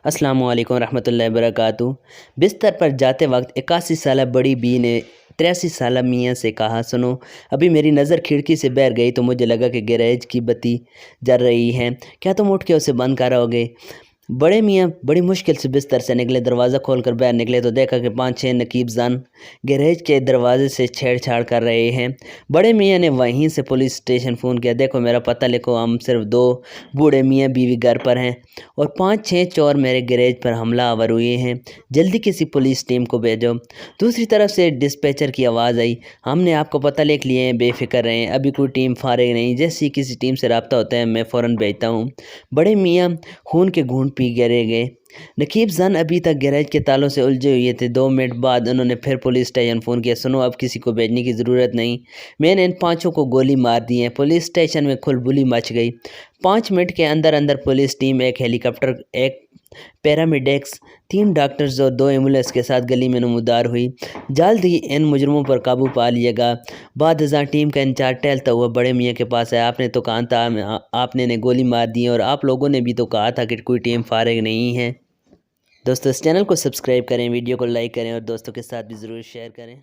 अस्सलामु अलैकुम रहमतुल्लाहि वबरकातुहू। बिस्तर पर जाते वक्त 81 साला बड़ी बी ने 83 साला मियाँ से कहा, सुनो, अभी मेरी नज़र खिड़की से बाहर गई तो मुझे लगा कि गैरेज की बत्ती जल रही है। क्या तुम उठ के उसे बंद करोगे? बड़े मियाँ बड़ी मुश्किल से बिस्तर से निकले। दरवाज़ा खोलकर बाहर निकले तो देखा कि 5-6 नकीब जान गैरेज के दरवाजे से छेड़छाड़ कर रहे हैं। बड़े मियाँ ने वहीं से पुलिस स्टेशन फ़ोन किया। देखो, मेरा पता लिखो, हम सिर्फ 2 बूढ़े मियाँ बीवी घर पर हैं और 5-6 चोर मेरे गैरेज पर हमला आवर हुए हैं। जल्दी किसी पुलिस टीम को भेजो। दूसरी तरफ से डिस्पैचर की आवाज़ आई, हमने आपको पता लिख लिए हैं, बेफिक्र रहें, अभी कोई टीम फारिग नहीं, जैसे ही किसी टीम से रब्ता होता है मैं फ़ौरन भेजता हूँ। बड़े मियाँ खून के घूंट पी गए। नकीब जान अभी तक गैरेज के तालों से उलझे हुए थे। 2 मिनट बाद उन्होंने फिर पुलिस स्टेशन फ़ोन किया। सुनो, अब किसी को भेजने की ज़रूरत नहीं, मैंने इन 5 को गोली मार दी है। पुलिस स्टेशन में खुलबुली मच गई। 5 मिनट के अंदर अंदर police team, 1 helicopter, 1 paramedics, 3 doctors और 2 एम्बुलेंस के साथ गली में नमूदार हुई। जल्द ही इन मुजरमों पर काबू पा लिया गया। बाद हज़ार टीम का इंचार्ज टहलता हुआ बड़े मियाँ के पास आया। आपने तो कहा था आपने ने गोली मार दी और आप लोगों ने भी तो कहा था कि कोई टीम फारिग नहीं है। दोस्तों, इस चैनल को सब्सक्राइब करें, वीडियो को लाइक करें और दोस्तों के साथ भी ज़रूर शेयर करें।